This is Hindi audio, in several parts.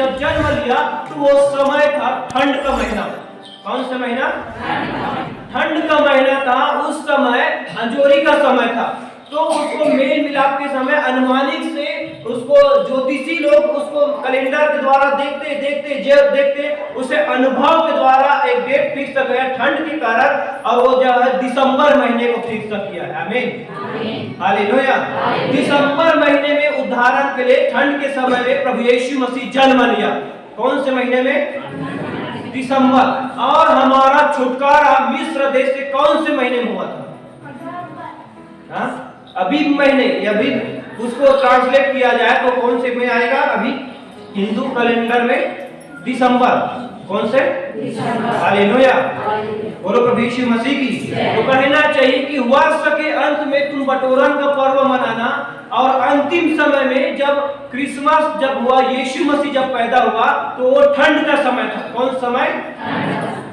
जब जन्म लिया तो वो समय था ठंड का महीना। कौन सा महीना? ठंड का महीना था। उस समय अंजोरी का समय था। तो उसको मेल मिलाप के समय अनुमानिक से उसको ज्योतिषी लोग उसको कैलेंडर के द्वारा देखते देखते जब देखते उसे अनुभव के द्वारा एक डेट फिक्स कर गया ठंड के कारण, और वो जो है दिसंबर महीने को फिक्स किया है। आमीन, हालेलुया। दिसंबर महीने में उद्धारण के लिए ठंड के समय में प्रभु यीशु मसीह जन्म लिया। कौन से महीने में? दिसंबर। और हमारा छुटकारा मिस्र देश से कौन से महीने में हुआ था? अबीब महीने। अभी उसको ट्रांसलेट किया जाए तो कौन से में आएगा? अभी हिंदू कैलेंडर में दिसंबर। कौन से? हालेलुया, बोलो प्रभु यीशु मसीह की। तो कहना चाहिए कि वर्ष के अंत में तुम बटोरन का पर्व मनाना, और अंतिम समय में जब क्रिसमस जब हुआ, यीशु मसीह जब पैदा हुआ, तो वो ठंड का समय था। कौन समय?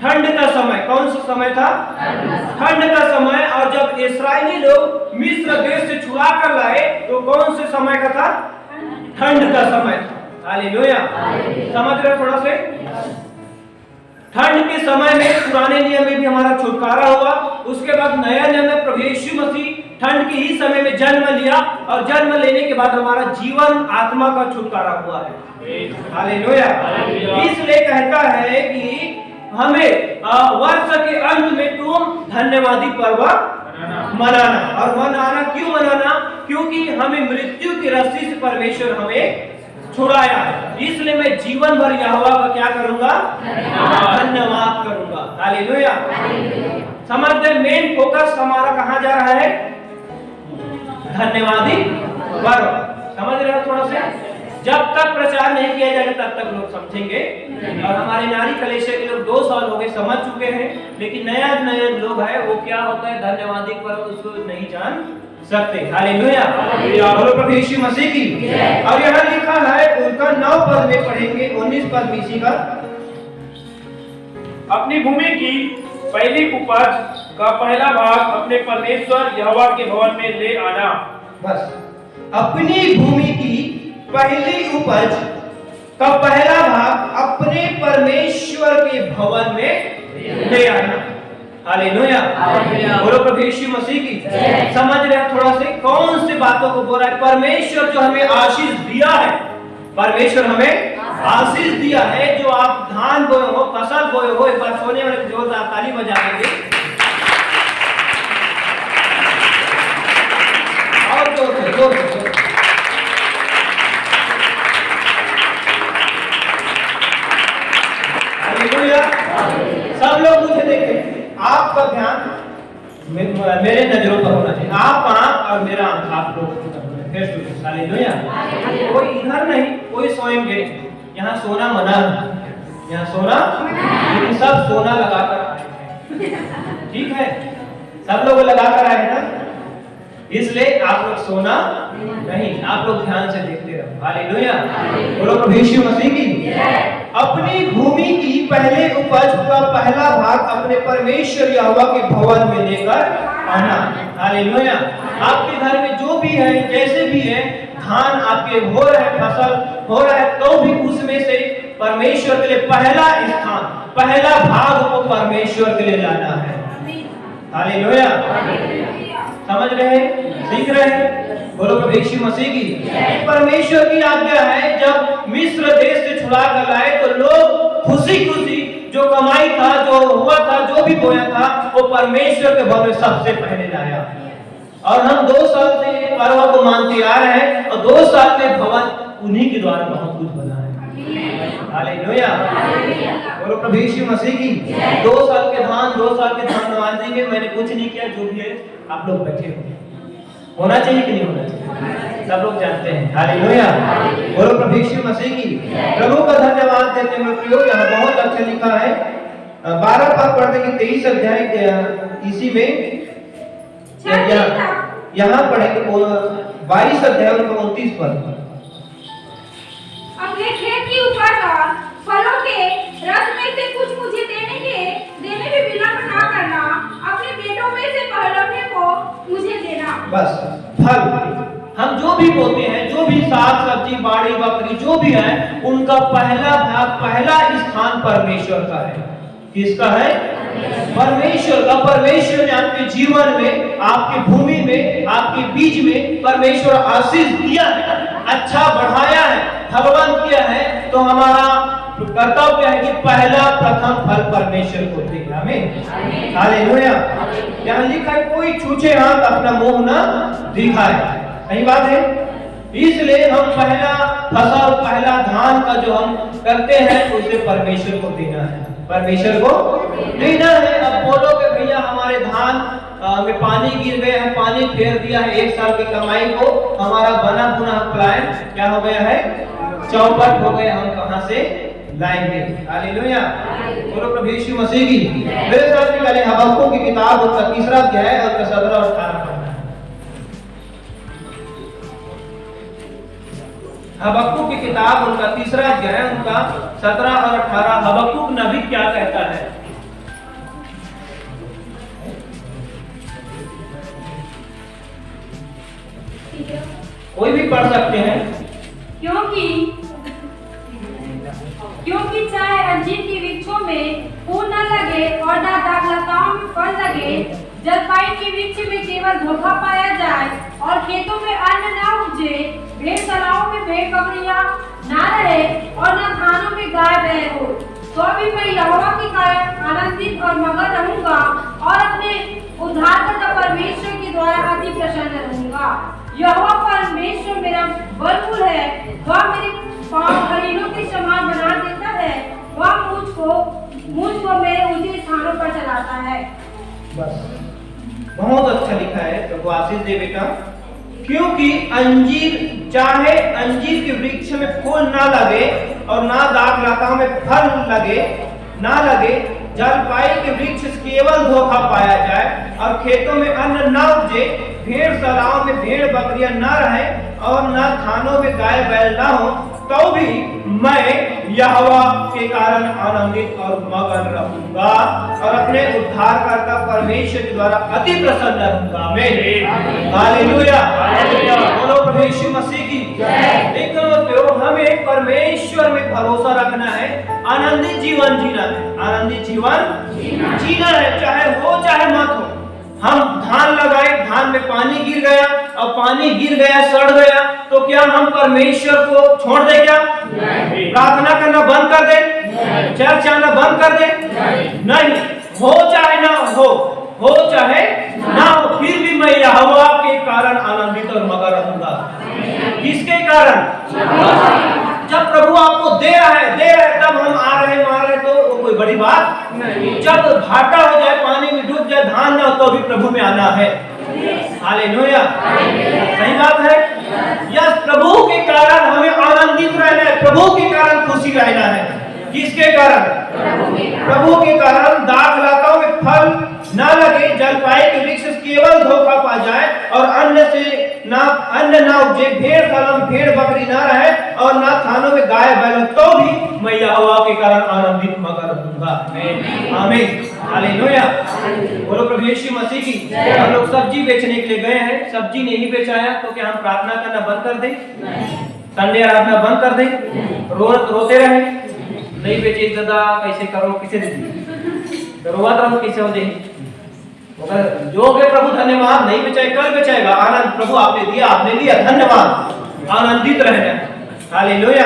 ठंड का समय। कौन सा समय था? ठंड का समय। और जब इस्राएली लोग मिस्र देश से छुड़ा कर लाए तो कौन से समय का था? ठंड का समय था। हालेलुया, समझ रहे थोड़ा से? ठंड के समय में पुराने नियम में भी हमारा छुटकारा हुआ। उसके बाद नया नियम में प्रभु यीशु मसीह ठंड के ही समय में जन्म लिया, और जन्म लेने के बाद हमारा जीवन आत्मा का छुटकारा हुआ है। हालेलुया। इसलिए कहता है कि हमें वर्ष के अंत में तुम धन्यवादी पर्व मनाना। और मनाना क्यों मनाना? क्योंकि हमें मृत्यु की रस्सी से परमेश्वर हमें छुड़ाया है। इसलिए मैं जीवन भर यहोवा का क्या करूंगा? धन्यवाद करूंगा। हालेलुया। समझते? मेन फोकस हमारा कहाँ जा रहा है? धन्यवादी पर्व। समझ रहे हो थोड़ा से? जब तक प्रचार नहीं किया जाएगा तब तक लोग समझेंगे। और हमारे नारी कलेशे के लोग 2 साल हो गए समझ चुके हैं, लेकिन नए लोग है वो क्या होता है धन्यवादी पर्व उसको नहीं जान सकते। हालेलुया, बोलो प्रभु यीशु मसीह की। और यहाँ लिखा है उनका 9 पद में पढ़ेंगे, 19 पद इसी का। अपनी भूमि की पहली उपज का पहला भाग अपने परमेश्वर यहोवा के भवन में ले आना। बस, अपनी भूमि की पहली उपज का पहला भाग अपने परमेश्वर के भवन में ले आना। हालेलुया, बोलो प्रभु यीशु मसीह की। समझ रहे थोड़ा से? कौन सी बातों को बोल रहा है? परमेश्वर जो हमें आशीष दिया है, परमेश्वर हमें आशीष दिया है। जो आप धान बोए हो, फसल बोए हो, एक बार सोने वाले जोरदार ताली बजा देंगे और जोर से। सब लोग मुझे देखें, आपका ध्यान मेरे नजरों पर होना चाहिए। आप आंख और मेरा आंख, आप लोग फेस टू फेस। हालेलुया। कोई इधर नहीं, कोई सोएंगे। यहाँ सोना मना है, यहाँ सोना, लेकिन सब सोना लगाकर आए हैं। ठीक है, सब लोग लगाकर आए हैं ना, इसलिए आप लोग सोना नहीं, आप लोग ध्यान से देखते रहो। हालेलुया, बोलो प्रभु यीशु मसीह की। अपनी भूमि की पहले उपज का पहला भाग अपने परमेश्वर यहोवा के भवन में लेकर आना। हालेलुया। आपके घर में जो भी है, जैसे भी है, धान आपके हो रहा है, फसल हो रहा है, तो भी उसमें से परमेश्वर के लिए पहला स्थान, पहला भाग को परमेश्वर के लिए लाना है। हालेलुया, समझ रहे हैं? सीख रहे हैं? बोलो प्रभु यीशु मसीह की। परमेश्वर की आज्ञा है, जब मिस्र देश से छुड़ा कर लाए तो लोग खुशी खुशी जो कमाई था, जो हुआ था, जो भी बोया था, वो परमेश्वर के भवन में सबसे पहले लाया। और हम 2 साल से ये पर्व को मानते आ रहे हैं, और 2 साल में भवन उन्हीं के द्वारा बहुत कुछ बना है। हालेलुया, बोलो प्रभु यीशु मसीह की। 2 साल के धान, 2 साल के धन्यवादी में मैंने कुछ नहीं किया, जो भी है आप लोग बैठे हो। होना चाहिए कि नहीं होना चाहिए? सब लोग जानते हैं। हालेलुया, बोलो प्रभु यीशु मसीह की। प्रभु का धन्यवाद देते हुए प्रियो, यहाँ बहुत अच्छा लिखा है। 12 पद पढ़ देंगे, 23 अध्याय इसी में यहाँ पढ़ेंगे 22 अध्याय 29 पद। अपने खेत की उपज और फलों के रस में से कुछ मुझे देने में विलंब ना करना। अपने बेटों में से पहलौठे को मुझे देना। बस, फल हम जो भी बोते हैं, जो जो भी साग सब्जी बाड़ी बकरी जो भी है उनका पहला भाग पहला स्थान परमेश्वर का है। किसका है? परमेश्वर का। परमेश्वर ने आपके जीवन में, आपके भूमि में, आपके बीज में परमेश्वर आशीष दिया है, अच्छा बढ़ाया है, फलवान किया है। तो हमारा कर्तव्य है कि पहला प्रथम फल परमेश्वर को देना। आमीन, हालेलुया। यहाँ लिखा है कोई छूछे हाथ अपना मुंह न दिखाए। सही बात है। इसलिए हम पहला फसल, पहला धान का जो हम करते हैं उसे परमेश्वर को देना है, परमेश्वर को देना है। अब बोलोगे भैया हमारे धान में पानी गिर गया है, पानी फेर दिया है, एक साल की कमाई को हमारा बना बुना प्लान क्या हो गया है, चौपट हो गया, हम कहां से लाएंगे? हालेलुया। बोलो प्रभु यीशु मसीह की। मेरे साथ निकाले हबक्कुक की किताब उसका 3रा अध्याय और 17 और 18 पढ़ना। हबक्कुक की किताब उनका 3रा अध्याय उनका 17 और 18। हबक्कुक नबी क्या कहता है? कोई भी पढ़ सकते हैं। क्योंकि चाहे अंजीर के वृक्षों में फूल न लगे और न दाखलताओं में फल लगे, जलपाई के वृक्ष में केवल धोखा पाया जाए और खेतों में अन्न न उपजे, भेड़शालाओं में भेड़ बकरियां न रहे और न थानों में गाय बैल हो, तो भी मैं यहोवा के कारण आनंदित और मगन रहूंगा और अपने उद्धारकर्ता परमेश्वर के द्वारा अति प्रसन्न रहूंगा। यहोवा परमेश्वर मेरा बलपुर है, वह मेरे पांव हरिणों के समान बना देता है, वह मुझको मेरे ऊंचे स्थानों पर चलाता है। बस बहुत अच्छा लिखा है, प्रभु आशीष दे बेटा। क्योंकि अंजीर, चाहे अंजीर के वृक्ष में फूल ना लगे और ना दाखलता में फल लगे ना लगे, जलपाई के वृक्ष केवल धोखा पाया जाए और खेतों में अन्न ना उपजे, भेड़शालाओं में भेड़ बकरियां ना रहे और ना थानों में गाय बैल ना हो, तो भी मैं यहोवा के कारण आनंदित और मगन रहूंगा और अपने उद्धारकर्ता परमेश्वर के द्वारा अति प्रसन्न रहूंगा। आमीन, हालेलुया। बोलो प्रभु यीशु मसीह की जय। देखो हमें परमेश्वर में भरोसा रखना है, आनंदित जीवन जीना है, आनंदित जीवन जीना है, चाहे हो चाहे मत हो। हम धान लगाए, धान में पानी गिर गया और पानी गिर गया, सड़ गया, तो क्या हम परमेश्वर को छोड़ दे? क्या प्रार्थना करना बंद कर दे? चर्च आना बंद कर दे? नहीं। हो चाहे ना हो चाहे ना हो, फिर भी मैं यहोवा के कारण आनंदित और मगन रहूंगा। किसके कारण? जब प्रभु आपको दे रहा है तब हम आ रहे मार रहे, तो कोई बड़ी बात नहीं। जब घाटा हो जाए, पानी में डूब जाए, धान ना हो, तो भी प्रभु में आना है। हालेलुया, सही बात है। यस, प्रभु के कारण हमें आनंदित रहना है, प्रभु के कारण खुशी रहना है। किसके कारण? प्रभु के कारण दाखलताओं में फल न लगे, जलपाई के वृक्ष केवल धोखा पा जाए और अन्न ना उपजे, भेड़शाला में भेड़ बकरी ना रहे और ना थानों में गाय बैल, तो भी मैं यहोवा के कारण आनंदित मगन रहूंगा। आमीन, हालेलुया। बोलो प्रभु यीशु मसीह की। हम लोग सब्जी बेचने के लिए गए हैं, सब्जी नहीं बेचाया तो क्या हम प्रार्थना करना बंद कर दें? संडे आराधना बंद कर दें? रोते रहे नहीं बेचे दादा, कैसे करो, किसे दे रोवत रहो, कैसे हो जाए? जो के प्रभु धन्यवाद, नहीं बेचाए कल बेचाएगा। आनंद, प्रभु आपने दिया, आपने लिया, धन्यवाद, आनंदित रहना। हालेलुया।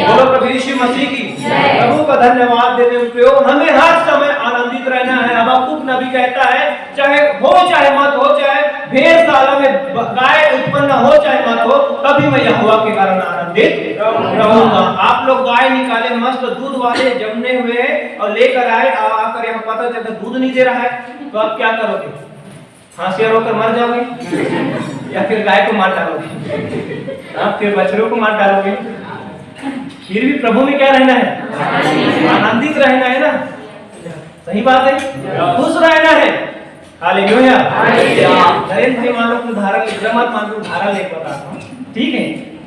बोलो प्रभु यीशु मसीह की। प्रभु का धन्यवाद देते हुए हमें हर समय आनंदित रहना है। हबक्कुक नबी कहता है चाहे हो चाहे मत हो, चाहे भेड़शाला में गाय उत्पन्न हो चाहे मत हो, तभी मैं यहोवा के कारण आनंदित रहूंगा। आप लोग गाय निकाले, मस्त दूध वाले जमने हुए और लेकर आए, आकर यहाँ पता चलता दूध नहीं दे रहा है, तो आप क्या करोगे? फांसी रोकर मर जाओगे या फिर गाय को मार डालोगे? आप फिर बछड़ों को मार डालोगे? फिर भी प्रभु में क्या रहना है? आनंदित रहना है ना। सही बात है, खुश रहना है। हालेलुया। नरेंद्र भाई मान लो उदाहरण मत मान लो, उदाहरण लेकर बताता हूँ, ठीक है?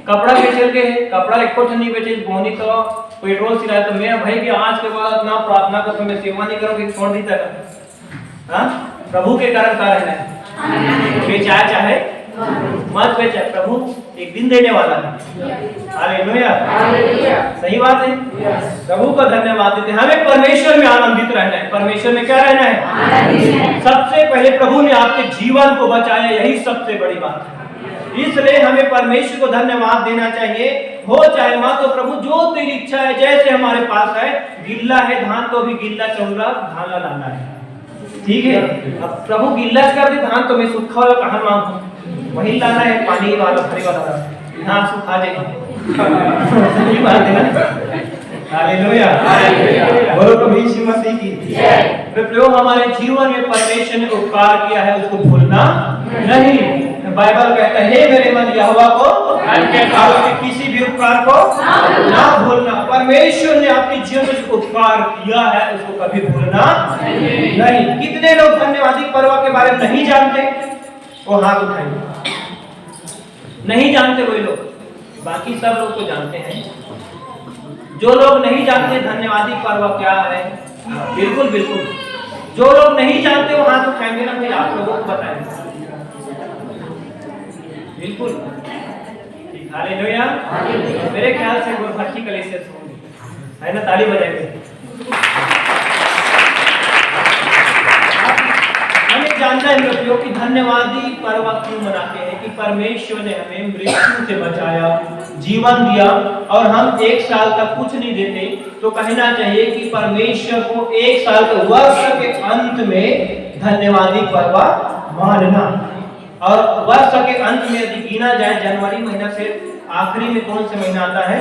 कपड़ा बेचल के है, कपड़ा एक नहीं बेचे, बोनी तो पेट्रोल सिलाए, तो मैं भाई कि आज के बाद अपना प्रार्थना कर, तो मैं सेवा नहीं करोगे, छोड़ दी तक। हाँ, प्रभु के कारण का रहना है, बेचाया चाहे मत बेचो, प्रभु एक दिन देने वाला है। हालेलुया, सही बात है। प्रभु को धन्यवाद देते हैं। हमें परमेश्वर में आनंदित रहना है। परमेश्वर में क्या रहना है? सबसे पहले प्रभु ने आपके जीवन को बचाया, यही सबसे बड़ी बात है। इसलिए हमें परमेश्वर को धन्यवाद देना चाहिए। हो चाहे माँ, तो प्रभु जो तेरी इच्छा है, जैसे हमारे पास है, गिल्ला है धान तो भी गिल्ला चौरा धान लाना है, ठीक है। अब प्रभु गिल्ला कर दे धान, तो मैं सूखा वाला कहाँ मांगू? वही लाना है, पानी वाला भरे वाला, हाँ सूखा जाएगा। सही बात है ना? हालेलुया, बोलो प्रभु यीशु मसीह की जय। प्रभु हमारे जीवन में परमेश्वर ने उपकार किया है, उसको भूलना नहीं। बाइबल कहता है, हे मेरे मन यहोवा को उसके किसी भी उपकार को ना भूलना। परमेश्वर ने आपके जीवन में उपकार किया है, उसको कभी भूलना नहीं। कितने लोग धन्यवादी पर्व के बारे में नहीं जानते? वो हाथ उठाएंगे। नहीं जानते वही लोग, बाकी सब लोग तो जानते हैं। जो लोग नहीं जानते धन्यवादी पर्व क्या है, बिल्कुल बिल्कुल, जो लोग नहीं जानते वो हाथ उठाएंगे ना, फिर आप लोगों को बताएंगे। बिल्कुल, हालेलुया। मेरे ख्याल से वो भक्ति कलीसिया होंगे, है ना? ताली बजाएंगे। हमें जानना है लोगों कि धन्यवादी पर्व क्यों मनाते हैं, कि परमेश्वर ने हमें मृत्यु से बचाया, जीवन दिया, और हम 1 साल तक कुछ नहीं देते, तो कहना चाहिए कि परमेश्वर को 1 साल के वर्ष के अंत में धन्यवादी पर्व मानना। और वर्ष के अंत में यदि गिना जाए, जनवरी महीना से आखिरी में कौन सा महीना आता है?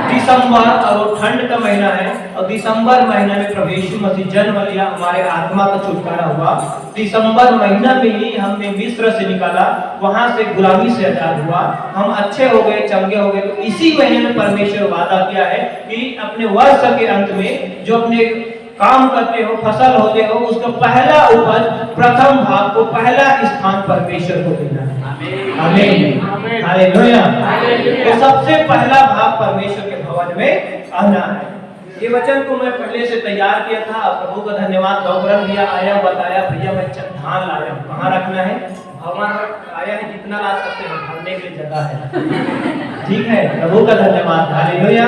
दिसंबर, और वो ठंड का महीना है। और दिसंबर महीना में प्रभु यीशु मसीह जन्म लिया, हमारे आत्मा का छुटकारा हुआ। दिसंबर महीना में ही हमने मिस्र से निकाला, वहां से गुलामी से आजाद हुआ, हम अच्छे हो गए, चंगे हो गए। तो इसी महीने में परमेश्वर वादा किया है कि अपने वर्ष के अंत में जो अपने काम करते हो, फसल होते हो, उसका पहला उपज, प्रथम भाग को पहला स्थान परमेश्वर को देना है। आमीन, हालेलुया। तो सबसे पहला भाग परमेश्वर के भवन में आना है। ये वचन को मैं पहले से तैयार किया था, प्रभु का धन्यवाद। गौरव भैया आया, बताया भैया मैं धान लाया, कहाँ रखना है? भवन आया है, जितना ला सकते हैं, भरने के लिए जगह है, ठीक है। प्रभु का धन्यवाद, हालेलुया।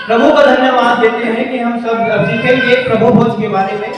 प्रभु का धन्यवाद देते हैं कि हम सब सीखेंगे प्रभु भोज के बारे में।